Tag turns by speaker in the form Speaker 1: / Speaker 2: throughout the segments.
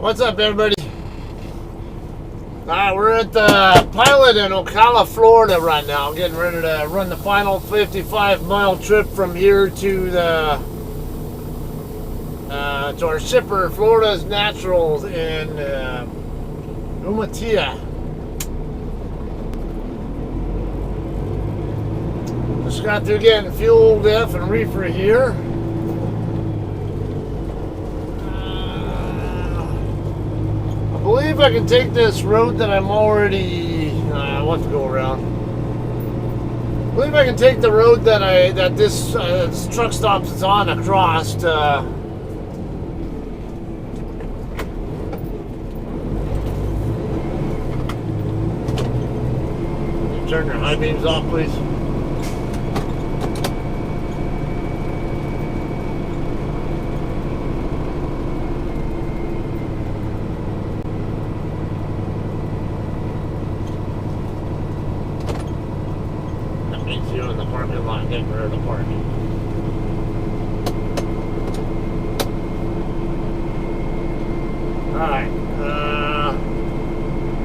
Speaker 1: What's up, everybody? We're at the pilot in Ocala, Florida right now. Getting ready to run the final 55-mile trip from here to the to our shipper, Florida's Naturals in Umatilla. Just got through getting fuel, F, and reefer here. I believe I can take this road that I'm already. I want to go around. I believe I can take the road that this truck stops is on across. Turn your high beams off, please. You in the parking lot, getting rid of the parking. Alright,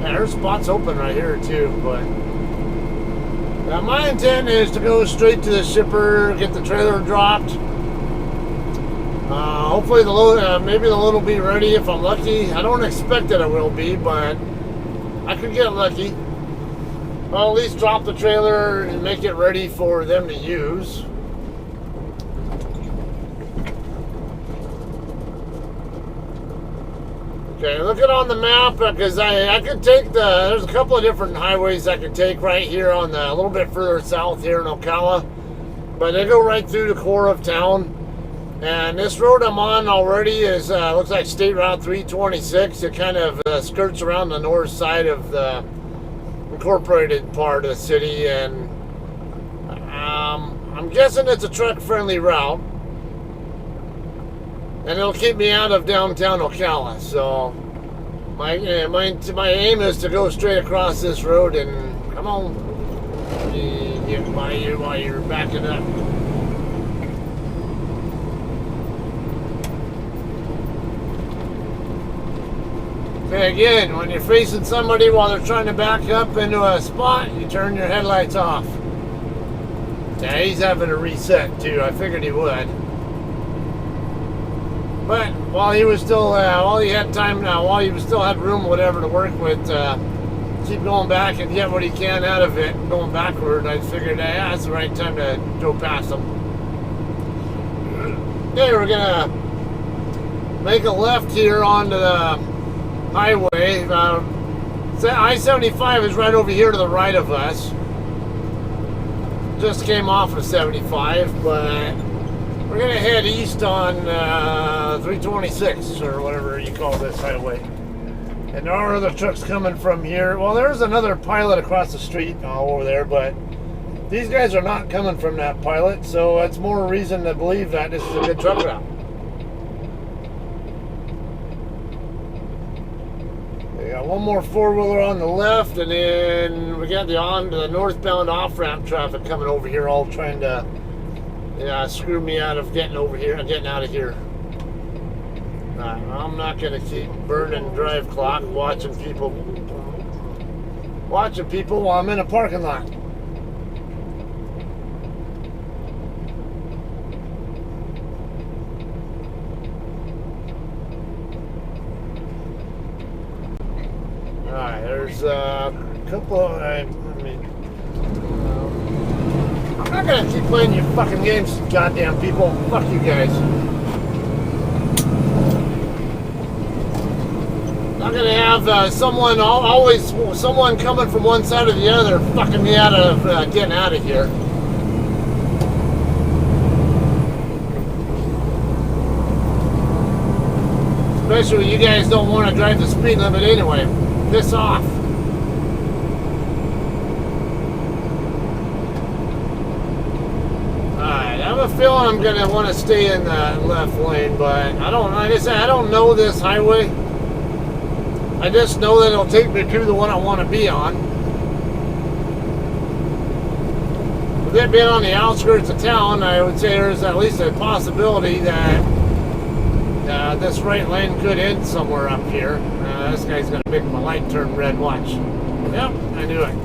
Speaker 1: yeah, there's spots open right here too, but my intent is to go straight to the shipper, get the trailer dropped. Hopefully the load, maybe the load will be ready if I'm lucky. I don't expect that it will be, but I could get lucky. I'll at least drop the trailer and make it ready for them to use. Okay, looking on the map, because I could take there's a couple of different highways I could take right here on a little bit further south here in Ocala. But they go right through the core of town. And this road I'm on already is, looks like State Route 326. It kind of skirts around the north side of the incorporated part of the city, and I'm guessing it's a truck-friendly route, and it'll keep me out of downtown Ocala. So my aim is to go straight across this road and come on, get by you while you're backing up. Okay, again, when you're facing somebody while they're trying to back up into a spot, you turn your headlights off. Yeah, he's having a reset too. I figured he would. But while he was still, while he had time now, while he was still had room, whatever, to work with, keep going back and get what he can out of it, going backward, I figured, yeah, that's the right time to go past him. Okay, we're gonna make a left here onto the highway. I-75 is right over here to the right of us. Just came off of 75, but we're going to head east on 326 or whatever you call this highway. And there are other trucks coming from here. Well, there's another pilot across the street over there, but these guys are not coming from that pilot, so that's more reason to believe that this is a good truck route. One more four-wheeler on the left, and then we got the northbound off-ramp traffic coming over here, all trying to screw me out of getting over here and getting out of here. I'm not going to keep burning drive clock watching people while I'm in a parking lot. Alright, there's a couple of, I'm not gonna keep playing your fucking games, goddamn people. Fuck you guys. I'm gonna have someone coming from one side or the other fucking me out of getting out of here. Especially when you guys don't want to drive the speed limit anyway. Piss off. Alright, I have a feeling I'm going to want to stay in the left lane, but like I said, I don't know this highway. I just know that it'll take me to the one I want to be on. With it being on the outskirts of town, I would say there's at least a possibility that this right lane could end somewhere up here. This guy's going to make my light turn red. Watch. Yep, I knew it.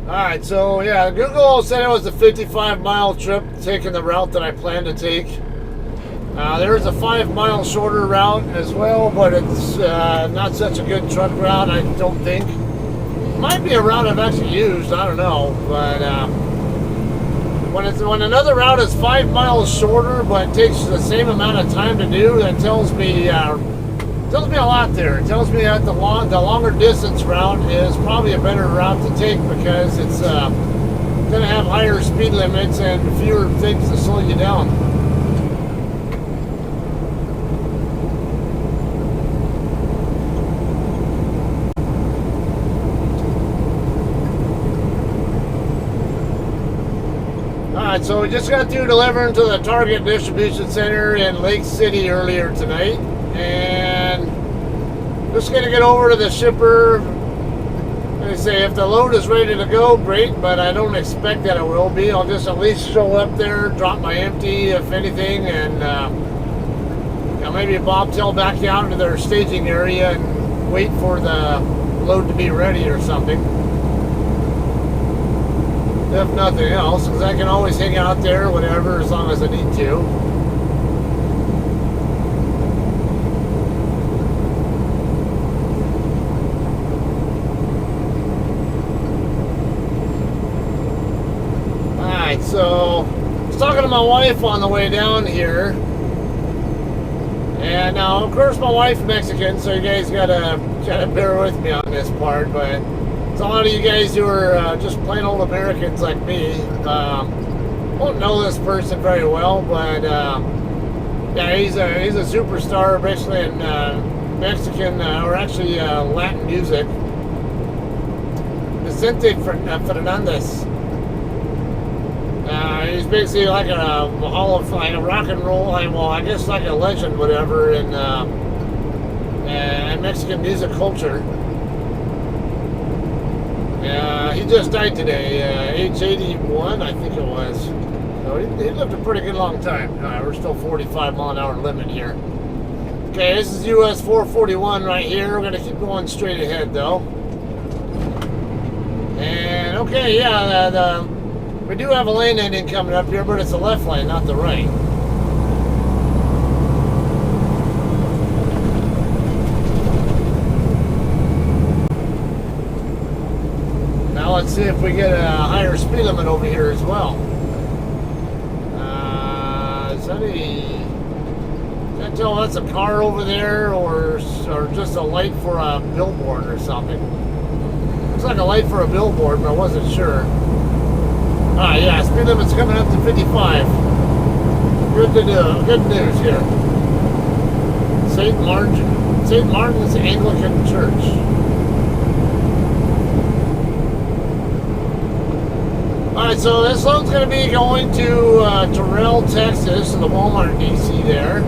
Speaker 1: Alright, so yeah, Google said it was a 55-mile trip, taking the route that I planned to take. There's a 5-mile shorter route as well, but it's not such a good truck route, I don't think. Might be a route I've actually used, I don't know. But when another route is 5 miles shorter, but takes the same amount of time to do, that tells me a lot there. It tells me that the longer distance route is probably a better route to take because it's going to have higher speed limits and fewer things to slow you down. Alright, so we just got through delivering to the Target distribution center in Lake City earlier tonight. And just going to get over to the shipper. They say if the load is ready to go, great, but I don't expect that it will be. I'll just at least show up there, drop my empty if anything, and maybe bobtail back out into their staging area and wait for the load to be ready or something. If nothing else, because I can always hang out there, whatever, as long as I need to. So, I was talking to my wife on the way down here, and now, of course, my wife's Mexican, so you guys gotta bear with me on this part, but it's a lot of you guys who are just plain old Americans like me. Won't know this person very well, but yeah, he's a superstar, basically in Mexican, or actually Latin music. Vicente Fernandez. He's basically like a hall of like a rock and roll, well, I guess like a legend, whatever, in Mexican music culture. He just died today, age 81, I think it was. So he lived a pretty good long time. We're still 45 mile an hour limit here. Okay, this is US 441 right here. We're gonna keep going straight ahead though. And okay, yeah, we do have a lane ending coming up here, but it's the left lane, not the right. Now let's see if we get a higher speed limit over here as well. Is that can't tell if that's a car over there or just a light for a billboard or something. Looks like a light for a billboard, but I wasn't sure. Yeah, speed limit's coming up to 55. Good news here. St. Martin's Anglican Church. Alright, so this load's going to be going to Terrell, Texas, to the Walmart DC there.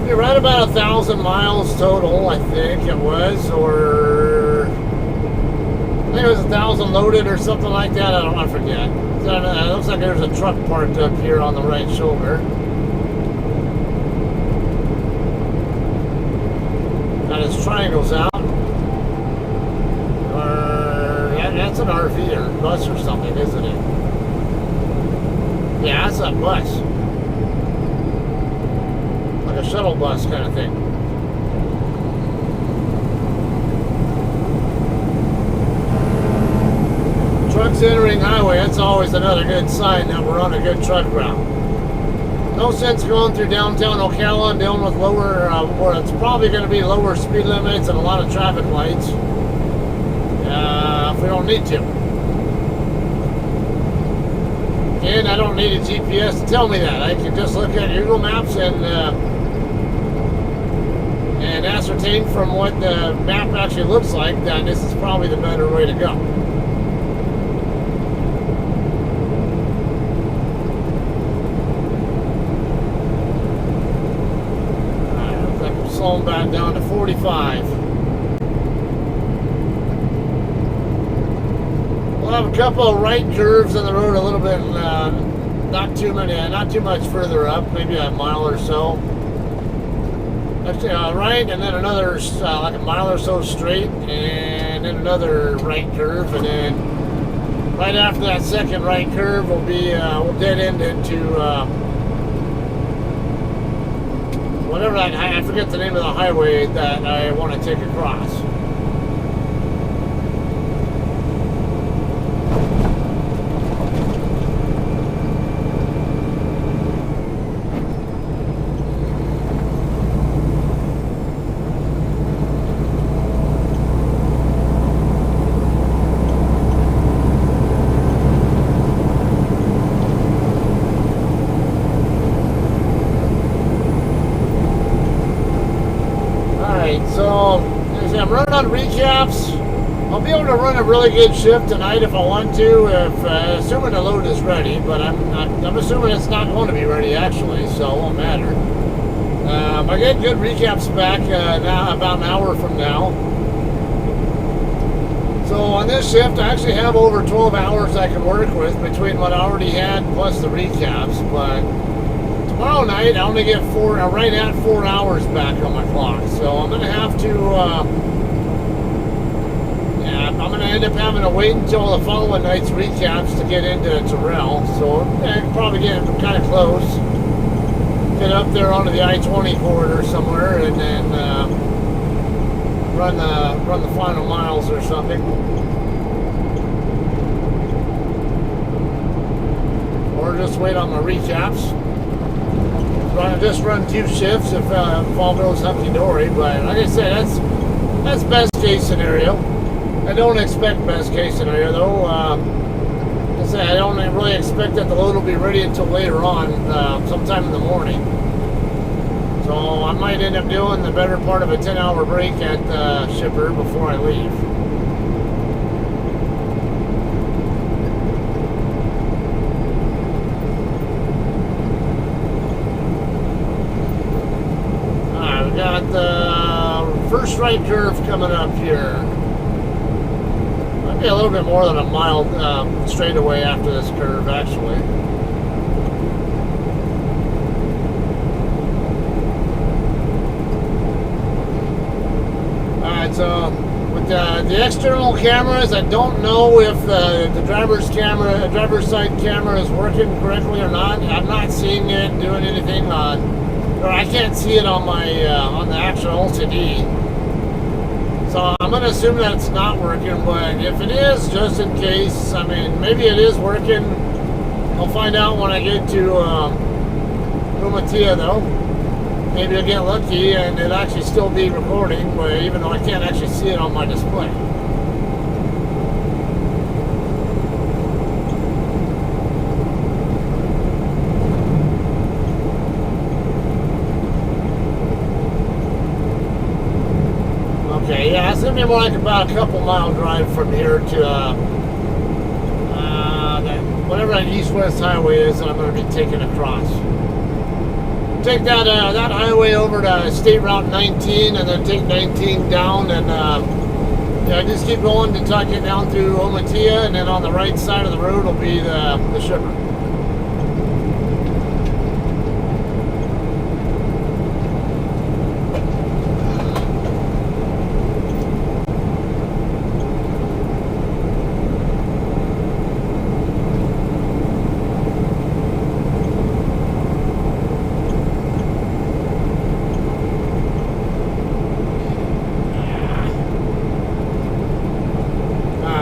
Speaker 1: Be right about 1,000 miles total, I think it was, or I think it was 1,000 loaded or something like that. I forget. It looks like there's a truck parked up here on the right shoulder. Got his triangles out. Or that's an RV or bus or something, isn't it? Yeah, that's a bus. Like a shuttle bus kind of thing. Trucks entering highway, that's always another good sign that we're on a good truck route. No sense going through downtown Ocala and dealing with lower, where it's probably going to be lower speed limits and a lot of traffic lights. If we don't need to. And I don't need a GPS to tell me that. I can just look at Google Maps and ascertain from what the map actually looks like that this is probably the better way to go. slow them back down to 45. We'll have a couple of right curves on the road a little bit, not too much further up, maybe a mile or so. Actually, right, and then another like a mile or so straight, and then another right curve, and then right after that second right curve, we'll dead end into whatever that, I forget the name of the highway that I want to take across. So, as I'm running on recaps, I'll be able to run a really good shift tonight if I want to, assuming the load is ready, but I'm assuming it's not going to be ready actually, so it won't matter. I get good recaps back now about an hour from now. So on this shift, I actually have over 12 hours I can work with between what I already had plus the recaps, but tomorrow night, I only get right at 4 hours back on my clock. So I'm going to have to, I'm going to end up having to wait until the following night's recaps to get into Terrell. So I can probably get kind of close. Get up there onto the I-20 corridor somewhere and then run the final miles or something. Or just wait on my recaps. Just run 2 shifts if all goes hunky-dory, but like I said, that's best case scenario. I don't expect best case scenario though. Like I say, I don't really expect that the load will be ready until later on, sometime in the morning. So I might end up doing the better part of a 10-hour break at the shipper before I leave. Got the first right curve coming up here. Might be a little bit more than a mile straight away after this curve, actually. Alright, so with the external cameras, I don't know if the driver's side camera is working correctly or not. I'm not seeing it doing anything or I can't see it on my on the actual LCD. So I'm going to assume that it's not working, but if it is, just in case, I mean, maybe it is working. I'll find out when I get to Umatilla though. Maybe I'll get lucky and it'll actually still be recording, but even though I can't actually see it on my display. Okay, yeah, it's going to be more like about a couple mile drive from here to whatever that east-west highway is that I'm going to be taking across. Take that highway over to State Route 19 and then take 19 down and yeah, just keep going until I get down through Umatilla, and then on the right side of the road will be the shipper.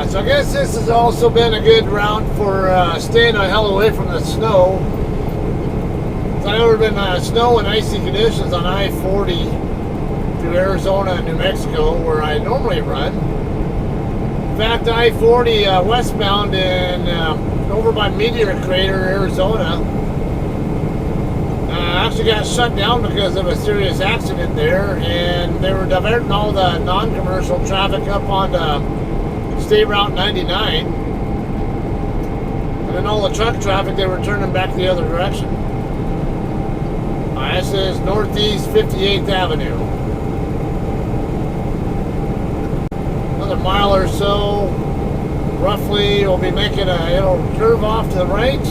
Speaker 1: So I guess this has also been a good route for staying a hell away from the snow. I've never been snow and icy conditions on I-40 through Arizona and New Mexico where I normally run. In fact, I-40 westbound in over by Meteor Crater, Arizona, actually got shut down because of a serious accident there, and they were diverting all the non-commercial traffic up onto State Route 99, and then all the truck traffic they were turning back the other direction. This is Northeast 58th Avenue. mile or so, roughly, we'll be making it'll curve off to the right,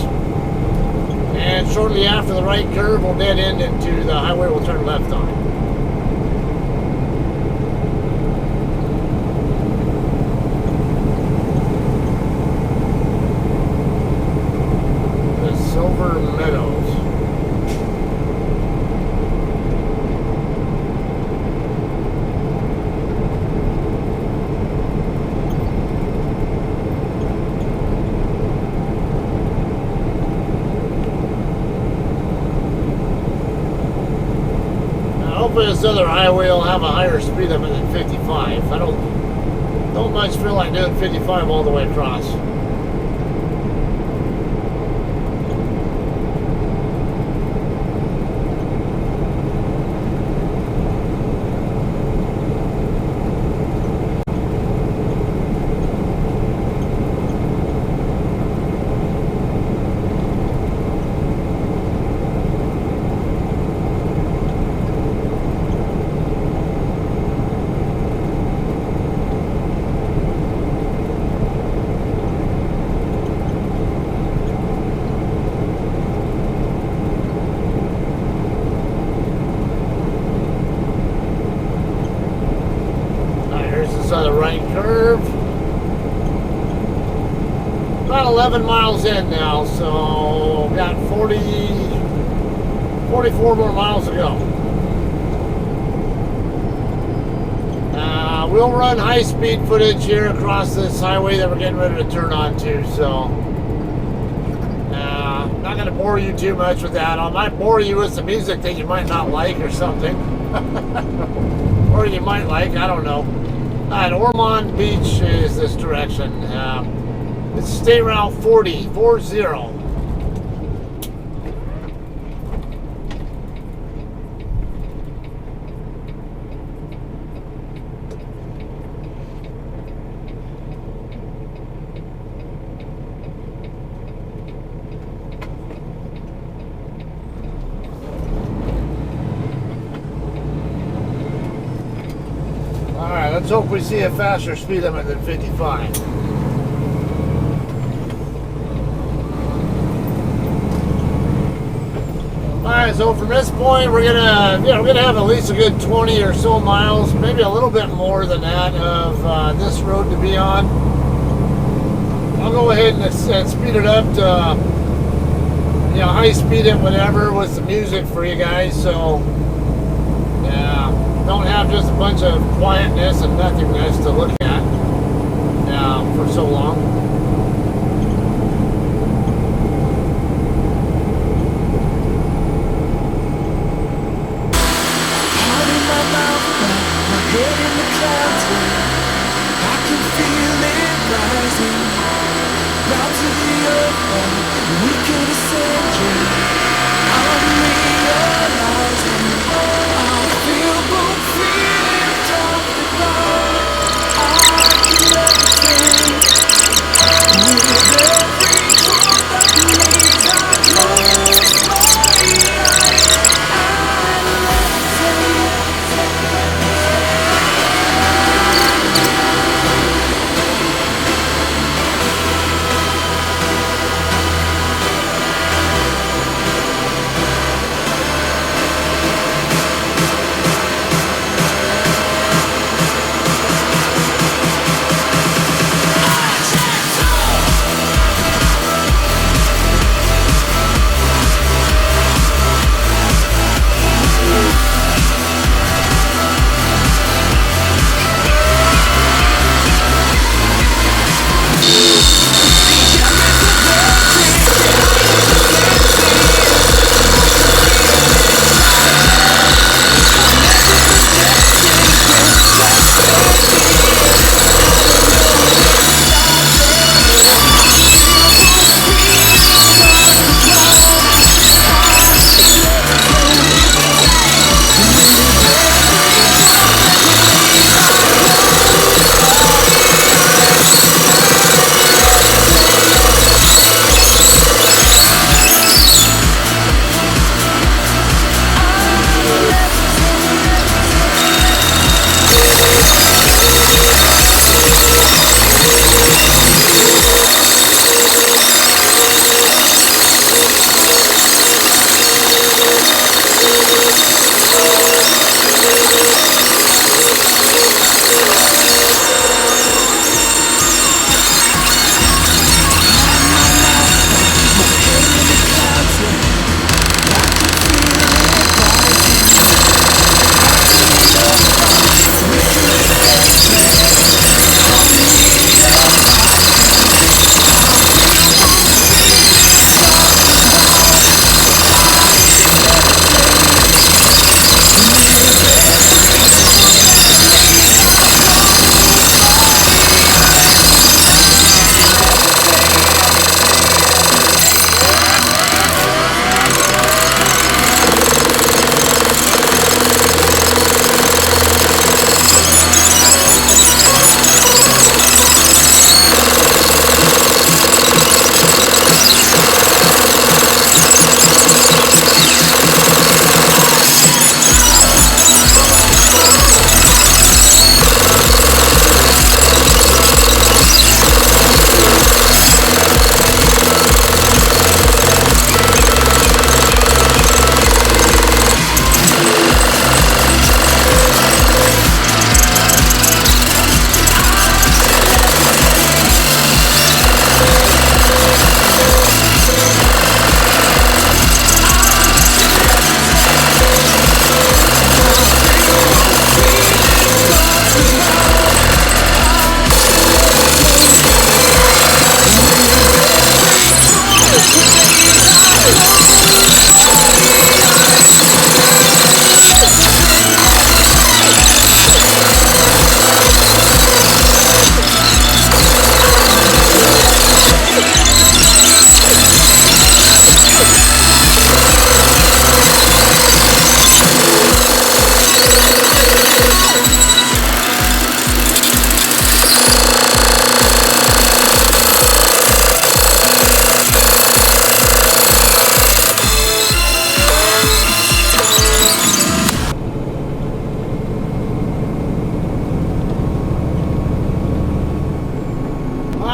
Speaker 1: and shortly after the right curve, we'll dead end into the highway we'll turn left on. The Silver Meadows. Hopefully this other highway will have a higher speed limit than 55. I don't much feel like doing 55 all the way across. On the right curve. About 11 miles in now, so got 44 more miles to go. We'll run high-speed footage here across this highway that we're getting ready to turn onto, so not going to bore you too much with that. I might bore you with some music that you might not like or something. Or you might like, I don't know. Alright, Ormond Beach is this direction. It's State Route 40. Alright, let's hope we see a faster speed limit than 55. Alright, so from this point we're gonna have at least a good 20 or so miles, maybe a little bit more than that of this road to be on. I'll go ahead and speed it up to high speed it whatever with some music for you guys, so yeah. Don't have just a bunch of quietness and nothingness to look at for so long.
Speaker 2: Heart in my mouth, my head in the clouds. I can feel it rising. Bound to the earth, we could ascend. I'm realizing I feel both feelings of the ground. I can understand with every thought that leaves. I close my eyes.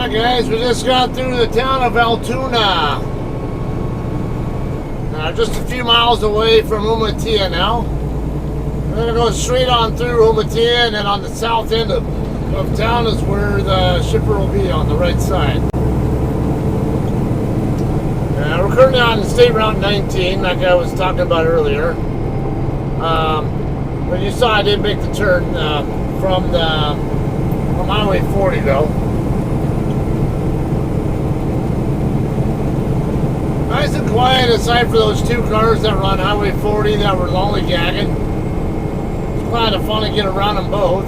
Speaker 1: Alright guys, we just got through the town of Altoona. Just a few miles away from Umatilla now. We're going to go straight on through Umatilla, and then on the south end of town is where the shipper will be on the right side. We're currently on State Route 19, like I was talking about earlier. But you saw I did make the turn from Highway 40 though. Nice and quiet aside for those two cars that were on Highway 40 that were lollygagging. It's kind of fun to get around them both.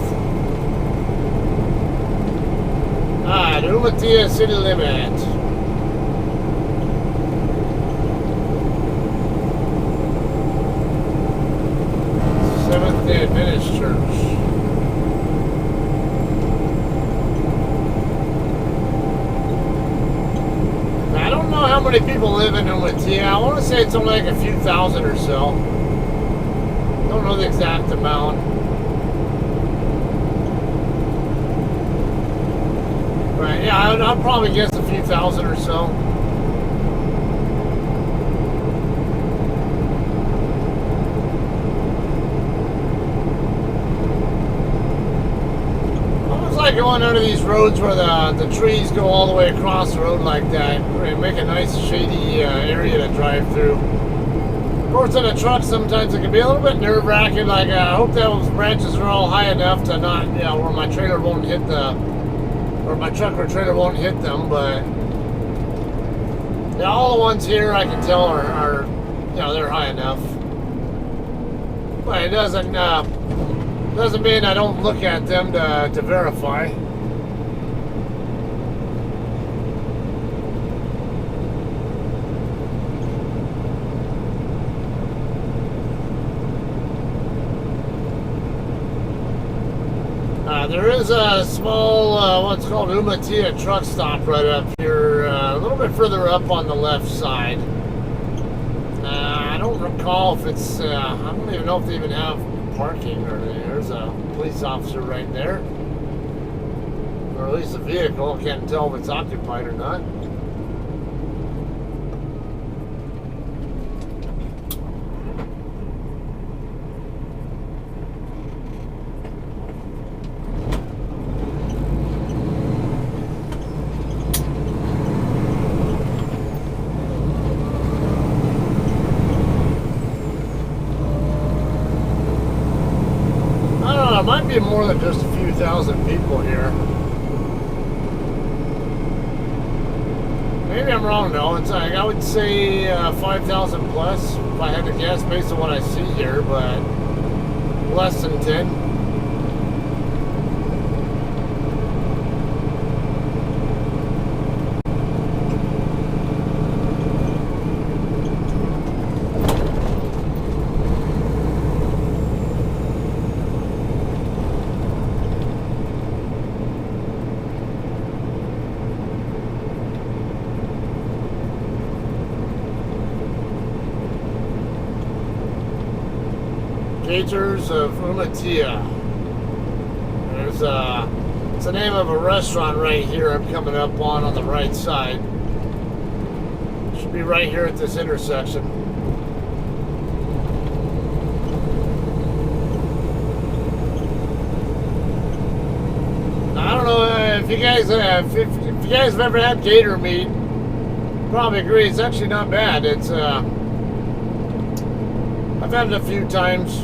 Speaker 1: The Umatilla city limit. 7th-day Adventist Church. I don't know how many people live in Umatilla. I want to say it's only like a few thousand or so. Don't know the exact amount. Right, yeah, I'd probably guess a few thousand or so. Like going under these roads where the trees go all the way across the road like that. Make a nice shady area to drive through. Of course, in a truck sometimes it can be a little bit nerve-wracking. Like I hope those branches are all high enough to not, where my trailer won't hit or my truck or trailer won't hit them. But all the ones here I can tell are they're high enough. But it doesn't mean I don't look at them to verify. There is a small, what's called Umatilla truck stop right up here, a little bit further up on the left side. I don't recall if it's, I don't even know if they even have parking, or there's a police officer right there, or at least a vehicle. Can't tell if it's occupied or not. There might be more than just a few thousand people here. Maybe I'm wrong though. It's like, I would say 5,000 plus if I had to guess based on what I see here, but less than 10. Gators of Umatilla. There's it's the name of a restaurant right here I'm coming up on the right side. Should be right here at this intersection. I don't know if you guys if you guys have ever had gator meat, probably agree it's actually not bad. It's I've had it a few times.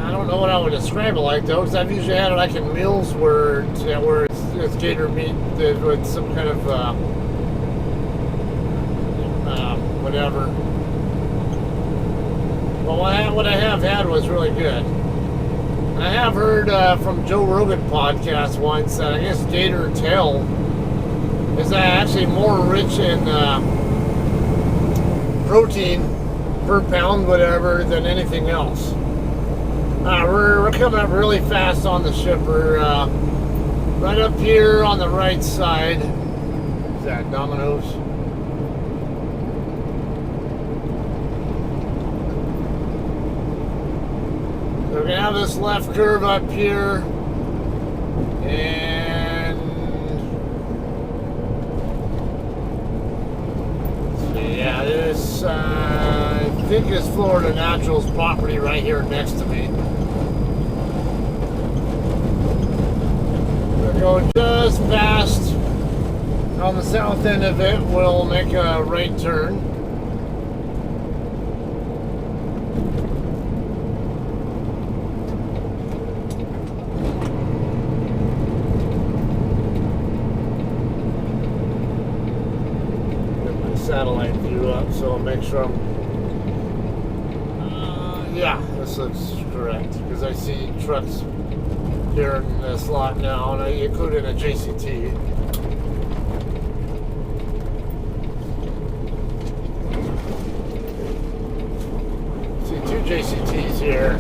Speaker 1: I don't know what I would describe it like though, because I've usually had it like in meals where it's gator meat with some kind of whatever. But what I have had was really good. And I have heard from Joe Rogan podcast once that I guess gator tail is actually more rich in protein per pound, whatever, than anything else. We're coming up really fast on the shipper. Right up here on the right side. Is that Domino's? So we're gonna have this left curve up here. And let's see, yeah, this I think is Florida Natural's property right here next to me. We're going just past on the south end of it. We'll make a right turn. Satellite view up, so I'll make sure I'm yeah, this looks correct because I see trucks here in this lot now, and I include in a JCT. See two JCTs here.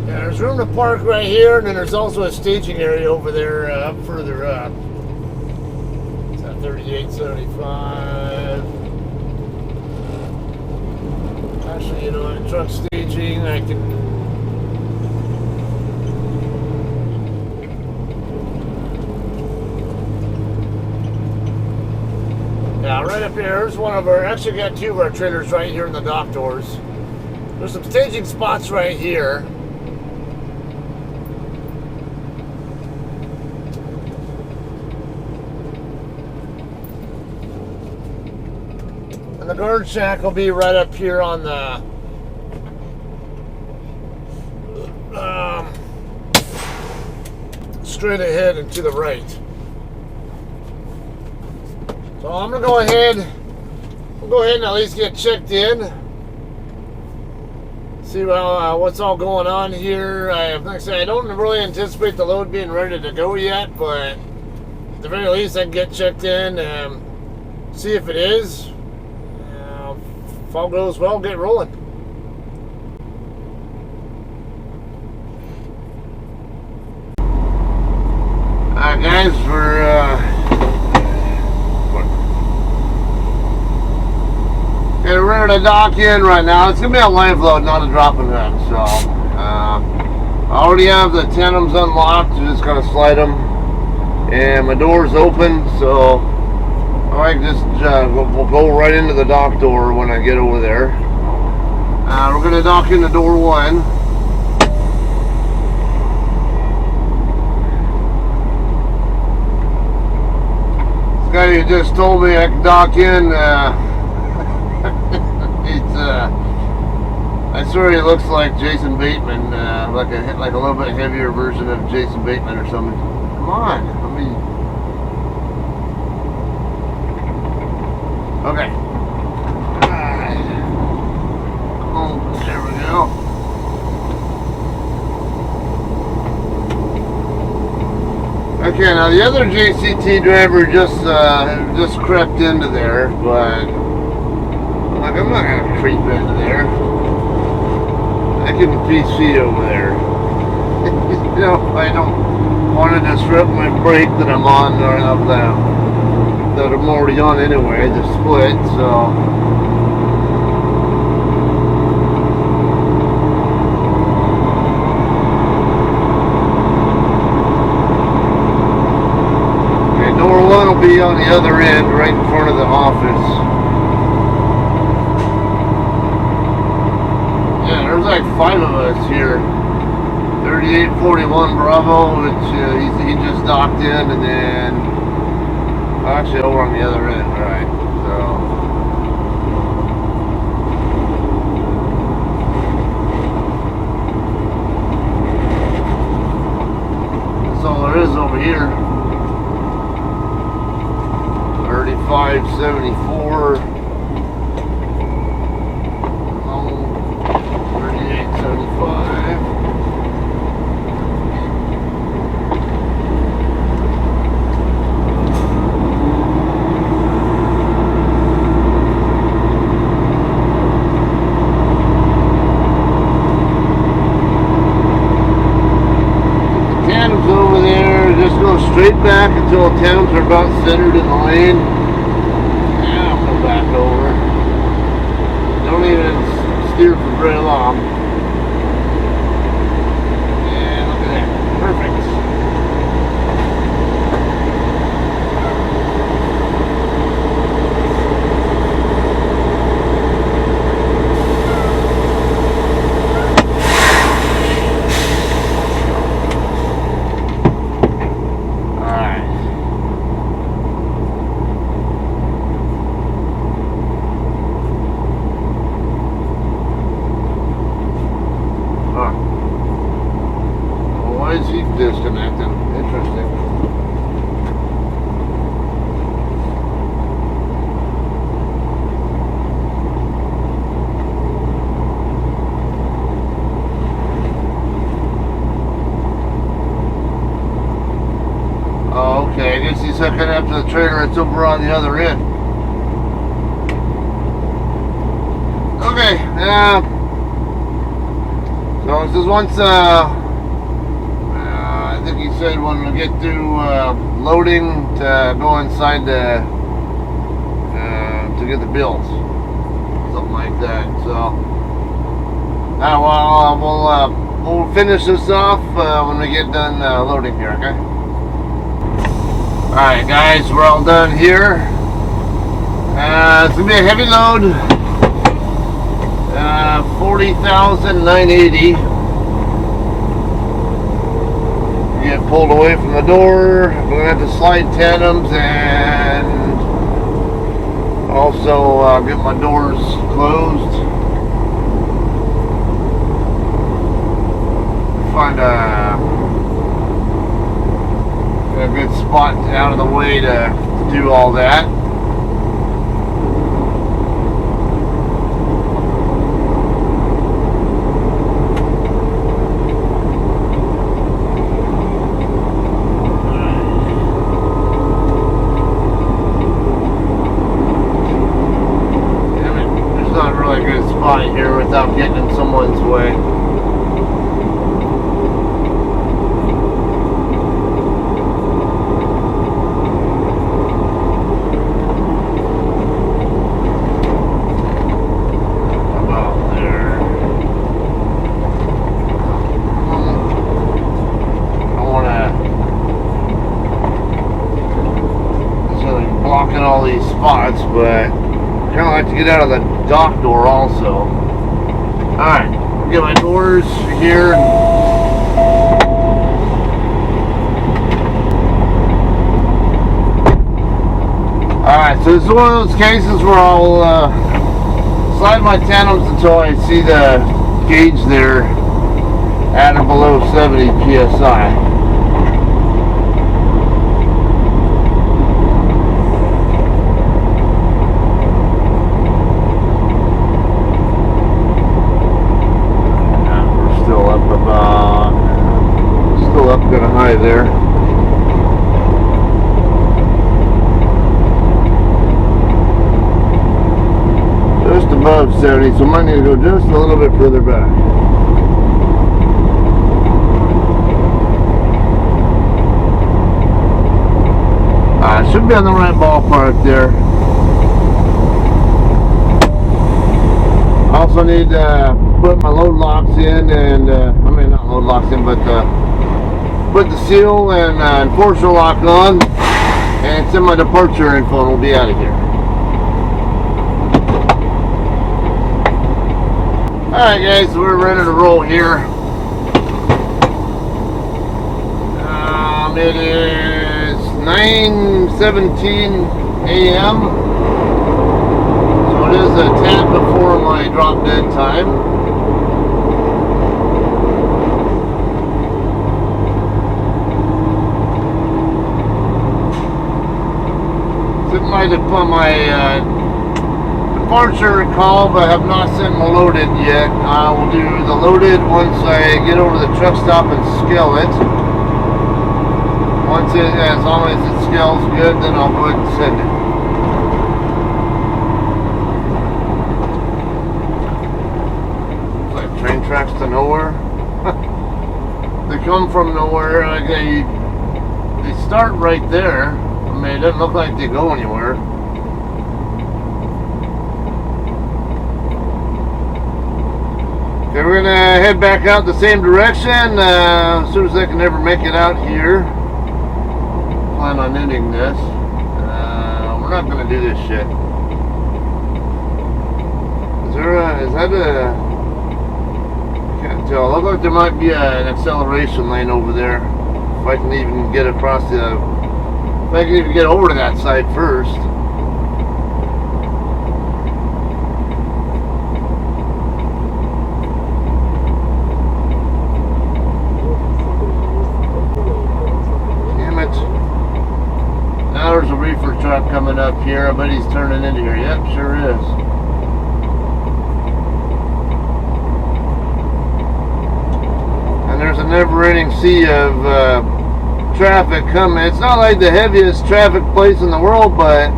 Speaker 1: There's room to park right here, and then there's also a staging area over there, further up. It's at 3875. Actually, you know what? Truck staging, I can. Yeah, right up here. There's one of our. Actually, got two of our trailers right here in the dock doors. There's some staging spots right here. And the guard shack will be right up here on the straight ahead and to the right. So I'm gonna go ahead. We'll go ahead and at least get checked in. See what's all going on here. Like I say, I don't really anticipate the load being ready to go yet, but at the very least, I can get checked in and see if it is. If all goes well, get rolling. Alright guys, we're ready to dock in right now. It's going to be a live load, not a drop and run. So, I already have the tandems unlocked. I'm just going to slide them. And my door's open, so I just we'll go right into the dock door when I get over there. We're going to dock into door 1. This guy who just told me I can dock in, I swear he looks like Jason Bateman, like a little bit heavier version of Jason Bateman or something. Come on, I mean. Okay. Oh, there we go. Okay, now the other JCT driver just crept into there, but like I'm not gonna creep into there. I can PC over there. You know, I don't want to disrupt my brake that I'm on or that I'm already on anyway, the split, so. Okay, door 1 will be on the other end, right in front of the office. Yeah, there's like 5 of us here. 3841 Bravo, which he just docked in, and then actually over on the other end, right? So that's all there is over here. 3574. 3875. Over there, just go straight back until the towns are about centered in the lane. Yeah, I'll go back over. Don't even to the trailer that's over on the other end. Okay, so this is once, I think he said when we get through loading to go inside to get the bills, something like that. So, we'll finish this off when we get done loading here, okay? Alright guys, we're all done here. It's going to be a heavy load. 40,980. Get pulled away from the door. We're going to have to slide tandems and also get my doors closed. Find a good spot out of the way to do all that. There's not really a good spot here without getting in someone's way. All these spots, but kind of like to get out of the dock door also. Alright, get my doors here. Alright, so this is one of those cases where I'll slide my tandems until I see the gauge there at or below 70 psi. Kind of high there. Just above 70, so I might need to go just a little bit further back. Should be on the right ballpark there. I also need to put my load locks in, and I mean not load locks in, but put the seal and enforcer lock on, and send my departure info, and we'll be out of here. Alright guys, so we're ready to roll here. It is 9:17 a.m. So it is a tad before my drop dead time. I did put my departure call, but have not sent my loaded yet. I will do the loaded once I get over to the truck stop and scale it. Once it, as long as it scales good, then I'll go ahead and send it. It's like train tracks to nowhere. They come from nowhere. Like they start right there. I mean, it doesn't look like they go anywhere. Okay, we're gonna head back out the same direction as soon as I can ever make it out here. Plan on ending this. We're not gonna do this shit. Is that a? I can't tell. Look like there might be an acceleration lane over there. If I can even get across the. If I can even get over to that side first. Damn it. Now there's a reefer truck coming up here. I bet he's turning into here. Yep, sure is. And there's a never-ending sea of traffic coming. It's not like the heaviest traffic place in the world, but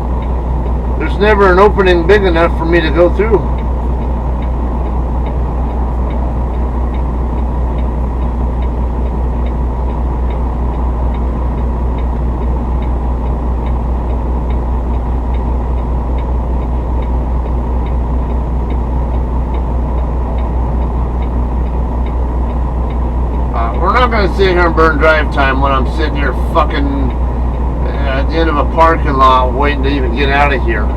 Speaker 1: there's never an opening big enough for me to go through. We're not going to sit here and burn drive time when I'm sitting here fucking at the end of a parking lot waiting to even get out of here.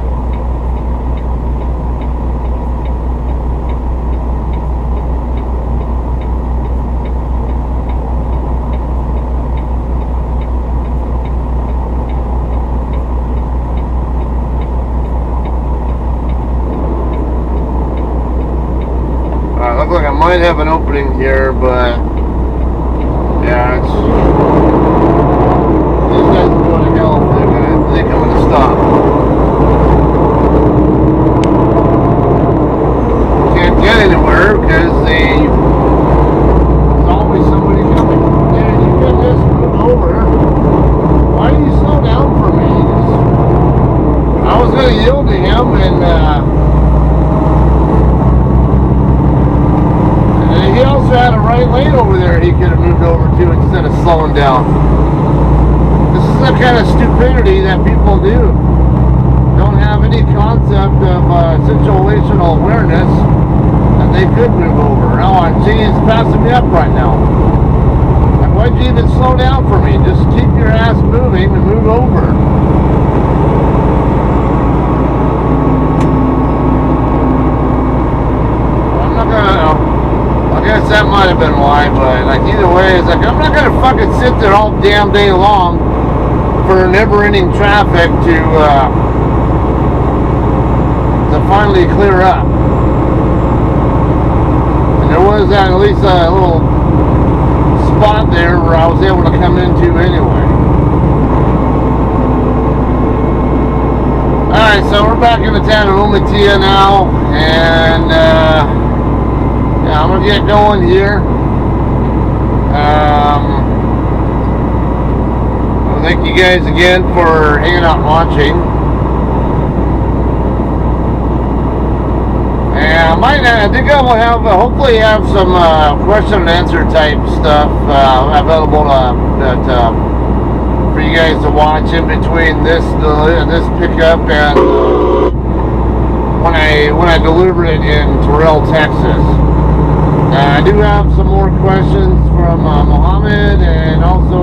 Speaker 1: Look like I might have an opening here, but yeah, it's these guys are going to hell if they're coming to stop. Can't get anywhere because there's always somebody coming. Yeah, you can just move over. Why do you slow down for me? I was going to yield to him and he also had a right lane over there he could have moved over to instead of slowing down. This is the kind of stupidity that people do. Don't have any concept of situational awareness that they could move over. Oh, and gee, it's passing me up right now. Like, why'd you even slow down for me? Just keep your ass moving and move over. I'm not gonna... I guess that might have been why, but like either way, it's like I'm not gonna fucking sit there all damn day long for never-ending traffic to finally clear up. And there was at least a little spot there where I was able to come into anyway. Alright, so we're back in the town of Umatilla now, and yeah, I'm gonna get going here. Well, thank you guys again for hanging out and watching. And I think I will have, hopefully have some question and answer type stuff available for you guys to watch in between this pickup and when I deliver it in Terrell, Texas. I do have some more questions from Mohammed and also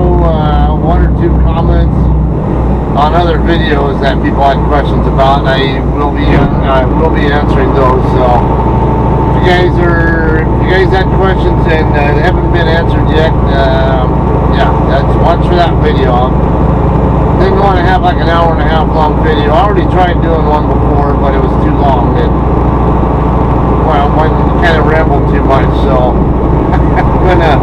Speaker 1: one or two comments on other videos that people had questions about, and I will be answering those. So if you guys had questions and they haven't been answered yet, yeah, watch for that video. Didn't want to have like an hour and a half long video. I already tried doing one before, but it was too long. Well, I kind of rambled too much, so I'm gonna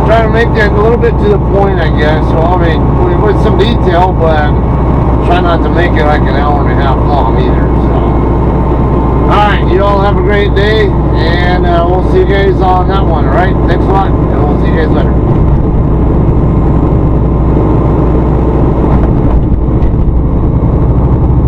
Speaker 1: try to make that a little bit to the point, I guess. So I mean, with some detail, but try not to make it like an hour and a half long either. So, all right, you all have a great day, and we'll see you guys on that one. All right, thanks a lot, and we'll see you guys later.